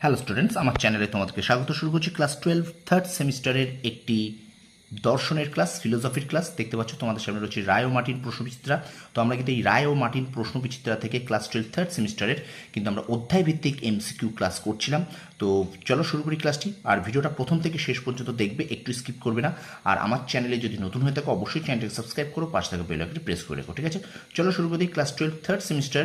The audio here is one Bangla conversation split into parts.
হ্যালো স্টুডেন্টস, আমার চ্যানেলে তোমাদেরকে স্বাগত। শুরু করছি ক্লাস 12 থার্ড সেমিস্টারের একটি দর্শনের ক্লাস, ফিলোসফির ক্লাস। দেখতে পাচ্ছ তোমাদের সামনে রয়েছে রায় ও মার্টিন প্রশ্নবিচিত্রা। তো আমরা কিন্তু এই রায় ও মার্টিন প্রশ্নবিচিত্রা থেকে ক্লাস 12 থার্ড সেমিস্টারের কিন্তু আমরা অধ্যায় ভিত্তিক এমসিকিউ ক্লাস করছিলাম। তো চলো শুরু করি ক্লাসটি। আর ভিডিওটা প্রথম থেকে শেষ পর্যন্ত দেখবে, একটু স্কিপ করবে না। আর আমার চ্যানেলে যদি নতুন হয়ে থাকো অবশ্যই চ্যানেলটাকে সাবস্ক্রাইব করো, পাশে থাকা বেল আইকনটি প্রেস করে রেখো, ঠিক আছে? চলো শুরু করি class 12 third semester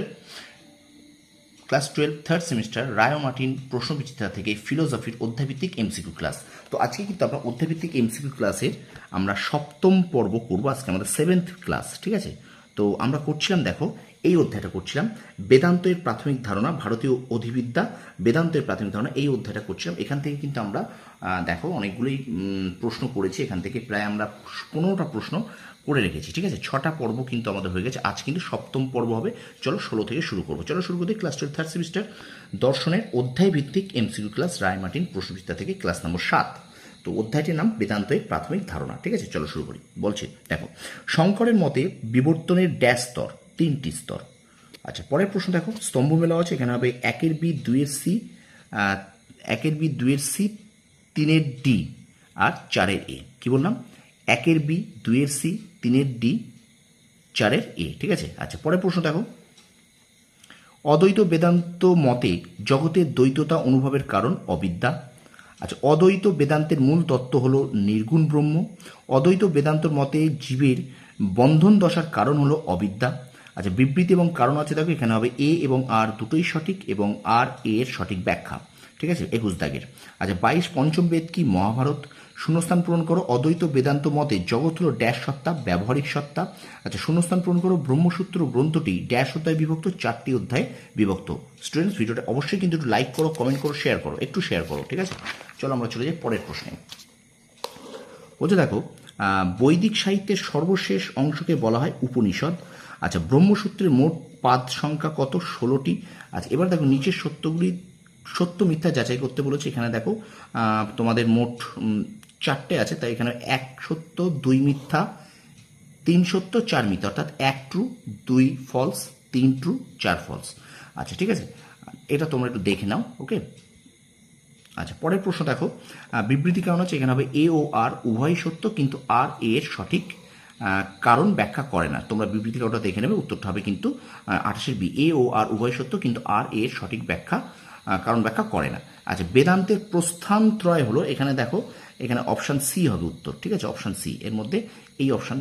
class 12 third semester Ray ও মার্টিন প্রশ্নবিচিত্রা থেকে ফিলোসফির অধ্যায়ভিত্তিক এমসিকিউ ক্লাস। তো আজকে কিন্তু আমরা অধ্যায়ভিত্তিক এমসিকিউ ক্লাসের আমরা সপ্তম পর্ব করবো। আজকে আমাদের 7th ক্লাস, ঠিক আছে? তো আমরা করছিলাম, দেখো এই অধ্যায়টা করছিলাম বেদান্তের প্রাথমিক ধারণা, ভারতীয় অধিবিদ্যা বেদান্তের প্রাথমিক ধারণা, এই অধ্যায়টা করছিলাম। এখান থেকে কিন্তু আমরা দেখো অনেকগুলোই প্রশ্ন করেছি। এখান থেকে প্রায় আমরা 15টা প্রশ্ন করে রেখেছি, ঠিক আছে? 6টা পর্ব কিন্তু আমাদের হয়ে গেছে। আজ কিন্তু সপ্তম পর্ব হবে। চলো 16 থেকে শুরু করবো। চলো শুরু করি ক্লাস 12 থার্ড সেমিস্টার দর্শনের অধ্যায় ভিত্তিক এমসিকিউ ক্লাস, রায় মার্টিন প্রশ্নবিচিত্রা থেকে ক্লাস নম্বর 7। তো অধ্যায়টির নাম বেদান্তের প্রাথমিক ধারণা, ঠিক আছে? চলো শুরু করি। বলছি দেখো, শঙ্করের মতে বিবর্তনের ড্যাশ স্তর, 3টি স্তর। আচ্ছা, পরের প্রশ্ন দেখো, স্তম্ভ মেলা আছে। এখানে হবে 1-এর বি, 2-এর সি, 1-এর বি, 2-এর সি, 3-এর ডি আর 4-এর এ। কি বললাম? 1-এর বি, 2-এর সি, 3-এর ডি, 4-এর এ, ঠিক আছে? আচ্ছা, পরের প্রশ্ন দেখো, অদ্বৈত বেদান্ত মতে জগতের দ্বৈততা অনুভবের কারণ অবিদ্যা। আচ্ছা, অদ্বৈত বেদান্তের মূল তত্ত্ব হলো নির্গুণ ব্রহ্ম। অদ্বৈত বেদান্তর মতে জীবের বন্ধন দশার কারণ হলো অবিদ্যা। আচ্ছা, বিবৃতি এবং কারণ আছে, দেখো এখানে হবে এ এবং আর দুটোই সঠিক এবং আর এর সঠিক ব্যাখ্যা, ঠিক আছে? 21 দাগের। আচ্ছা, 22 পঞ্চম বেদ কি? মহাভারত। শূন্যস্থান পূরণ করো, অদ্বৈত বেদান্ত মতে জগৎ হলো ড্যাশ সত্তা, ব্যবহারিক সত্তা। আচ্ছা, শূন্যস্থান পূরণ করো, ব্রহ্মসূত্র গ্রন্থটি ড্যাশ অধ্যায় বিভক্ত, 4টি অধ্যায় বিভক্ত। স্টুডেন্টস, ভিডিওটা অবশ্যই কিন্তু একটু লাইক করো, কমেন্ট করো, শেয়ার করো, একটু শেয়ার করো, ঠিক আছে? চলো আমরা চলে যাই পরের প্রশ্নে। বলছে দেখো, বৈদিক সাহিত্যের সর্বশেষ অংশকে বলা হয় উপনিষদ। আচ্ছা, ব্রহ্মসূত্রের মোট পাদ সংখ্যা কত? 16টি। আচ্ছা, এবার দেখো নিচের সত্যগুলি সত্য মিথ্যা যাচাই করতে বলেছে। এখানে দেখো তোমাদের মোট 4টে আছে, তাই এখানে 1 সত্য, 2 মিথ্যা, 3 সত্য, 4 মিথ্যা, অর্থাৎ 1 ট্রু, 2 ফলস, 3 ট্রু, 4 ফলস। আচ্ছা, ঠিক আছে, এটা তোমরা একটু দেখে নাও, ওকে? আচ্ছা, পরের প্রশ্ন দেখো, বিবৃতি কারণ আছে। এখানে হবে এ ও আর উভয়ই সত্য, কিন্তু আর এর সঠিক কারণ ব্যাখ্যা করে না। তোমরা বিবৃতি কারণটা দেখে নেবে, উত্তরটা হবে কিন্তু 28-এর বি, এ ও আর উভয় সত্য কিন্তু আর এর সঠিক ব্যাখ্যা কারণ ব্যাখ্যা করে না। আচ্ছা, বেদান্তের প্রস্থানত্রয় হলো, এখানে দেখো এখানে অপশান সি হবে উত্তর, ঠিক আছে? অপশান সি, এর মধ্যে এই অপশান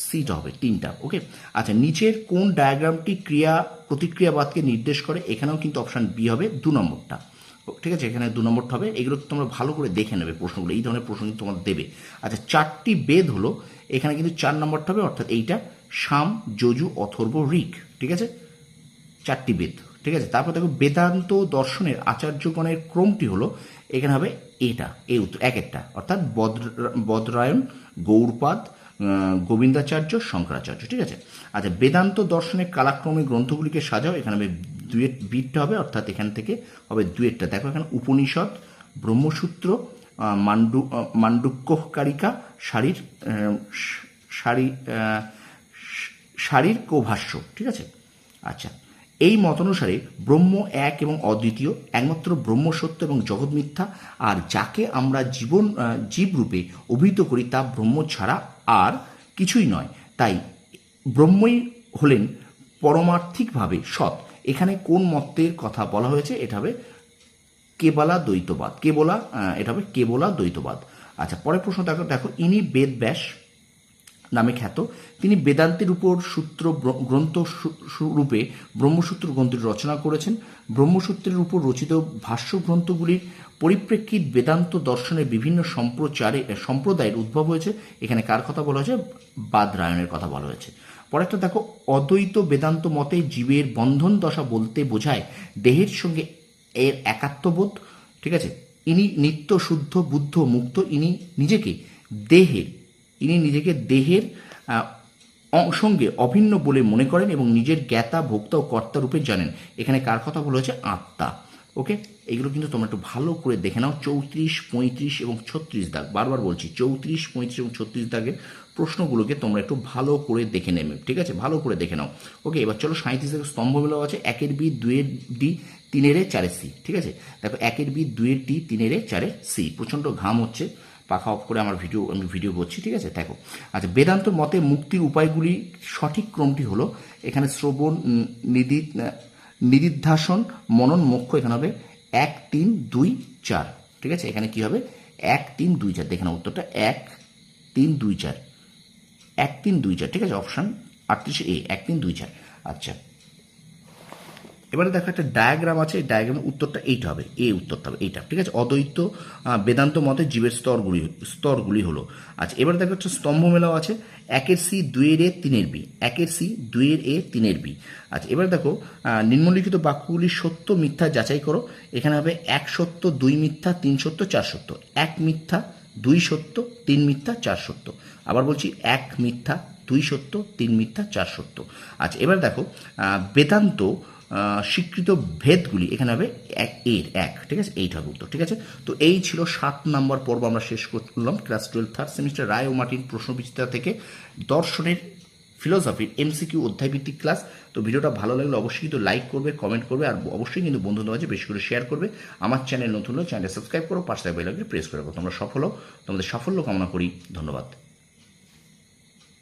সিটা হবে 3টা, ওকে? আচ্ছা, নিচের কোন ডায়াগ্রামটি ক্রিয়া প্রতিক্রিয়াবাদকে নির্দেশ করে? এখানেও কিন্তু অপশান বি হবে 2 নম্বরটা, ঠিক আছে? এখানে 2 নম্বরটা হবে। এগুলো তোমরা ভালো করে দেখে নেবে প্রশ্নগুলো, এই ধরনের প্রশ্ন কিন্তু তোমাদের দেবে। আচ্ছা, 4টি বেদ হলো, এখানে কিন্তু 4 নম্বরটা হবে, অর্থাৎ এইটা সাম, যজু, অথর্ব, ঋক, ঠিক আছে? 4টি বেদ, ঠিক আছে? তারপর দেখো, বেদান্ত দর্শনের আচার্যগণের ক্রমটি হলো, এখানে হবে এটা, এই উত্তর 1-এরটা, অর্থাৎ বদরায়ণ, গৌড়পাদ, গোবিন্দাচার্য, শঙ্করাচার্য, ঠিক আছে? আচ্ছা, বেদান্ত দর্শনের কালাক্রমে গ্রন্থগুলিকে সাজাও। এখানে হবে 2-এর বিটটা হবে, অর্থাৎ এখান থেকে হবে 2-এরটা। দেখো এখানে উপনিষদ, ব্রহ্মসূত্র, মান্ডুক্যকারিকা, শারীর কোভাষ্য, ঠিক আছে? আচ্ছা, এই মতানুসারে ব্রহ্ম এক এবং অদ্বিতীয়, একমাত্র ব্রহ্ম সত্য এবং জগৎ মিথ্যা, আর যাকে আমরা জীবরূপে অভিহিত করি তা ব্রহ্ম ছাড়া আর কিছুই নয়। তাই ব্রহ্মই হলেন পরমার্থিকভাবে সৎ। এখানে কোন মতের কথা বলা হয়েছে? এটা হবে কেবলা দ্বৈতবাদ, এটা হবে কেবলা দ্বৈতবাদ। আচ্ছা, পরের প্রশ্ন দেখো, ইনি বেদ ব্যাস নামে খ্যাত। তিনি বেদান্তের উপর সূত্র গ্রন্থ রূপে ব্রহ্মসূত্র গ্রন্থটি রচনা করেছেন। ব্রহ্মসূত্রের উপর রচিত ভাষ্য গ্রন্থগুলির পরিপ্রেক্ষিত বেদান্ত দর্শনের বিভিন্ন সম্প্রদায়ের উদ্ভব হয়েছে। এখানে কার কথা বলা হয়েছে? বাদরায়ণের কথা বলা হয়েছে। পরেরটা দেখো, অদ্বৈত বেদান্ত মতে জীবের বন্ধন দশা বলতে বোঝায় দেহের সঙ্গে এর একাত্মবোধ, ঠিক আছে? ইনি নিত্য শুদ্ধ বুদ্ধ মুক্ত। ইনি নিজেকে দেহের সঙ্গে অভিন্ন বলে মনে করেন এবং নিজের জ্ঞাতা, ভোক্তা ও কর্তা রূপে জানেন। এখানে কার কথা বলা হয়েছে? আত্মা, ওকে? এগুলো কিন্তু তোমরা একটু ভালো করে দেখে নাও। 34, 35 এবং 36 দাগ, বারবার বলছি 34, 35 এবং 36 দাগের প্রশ্নগুলোকে তোমরা একটু ভালো করে দেখে নেবে, ঠিক আছে? ভালো করে দেখে নাও, ওকে? এবার চলো 37 দাগের স্তম্ভ মেলাও আছে। 1-এর বি, 2-এর ডি, 3 4 সি, ঠিক আছে। দেখো 1 বি, 2 টি, 3 4 সি। প্রচণ্ড ঘাম হচ্ছে, পাখা অফ করে আমি ভিডিও করছি, ঠিক আছে। দেখো আচ্ছা, বেদান্ত মতে মুক্তির উপায়গুলি সঠিক ক্রমটি হলো এখানে শ্রবণ, নিদিধ্যাসন, মনন, মোক্ষ। এখানে হবে 1 3 2 4, ঠিক আছে। এখানে কি হবে 1 3 2 4, দেখে নাও উত্তরটা 1 3 2 4, 1 3 2 4, ঠিক আছে। অপশান 38 এ 1 3 2 4। আচ্ছা, এবারে দেখো একটা ডায়াগ্রাম আছে, এই ডায়াগ্রামের উত্তরটা এইটা হবে, উত্তরটা হবে এইটা, ঠিক আছে। অদ্বৈত বেদান্ত মতে জীবের স্তরগুলি হলো। আচ্ছা, এবারে দেখো হচ্ছে স্তম্ভ মেলাও আছে, 1 সি, 2 এ, 3 বি, 1 সি, 2 এ, 3 বি। আচ্ছা, এবারে দেখো নিম্নলিখিত বাক্যগুলির সত্য মিথ্যা যাচাই করো। এখানে হবে 1 সত্য, 2 মিথ্যা, 3 সত্য, 4 সত্য। 1 মিথ্যা, 2 সত্য, 3 মিথ্যা, 4 সত্য। আবার বলছি 1 মিথ্যা, 2 সত্য, 3 মিথ্যা, 4 সত্য। আচ্ছা, এবার দেখো বেদান্ত স্বীকৃত ভেদগুলি, এখানে হবে 1, ঠিক আছে। এইটা হবে উত্তর, ঠিক আছে। তো এই ছিল 7 নম্বর পর্ব আমরা শেষ করলাম ক্লাস 12 থার্ড সেমিস্টার রায় ও মার্টিন প্রশ্নবিচিত্রা থেকে দর্শনের ফিলোসফির এমসিকিউ অধ্যায়ভিত্তিক ক্লাস। তো ভিডিওটা ভালো লাগলে অবশ্যই কিন্তু লাইক করবে, কমেন্ট করবে, আর অবশ্যই কিন্তু বন্ধুদের মাঝে বেশি করে শেয়ার করবে। আমার চ্যানেল নতুন হলে চ্যানেলটা সাবস্ক্রাইব করো, পাশে বেল আইকনটি প্রেস করে রাখো। তোমরা সফল হও, তোমাদের সাফল্য কামনা করি। ধন্যবাদ।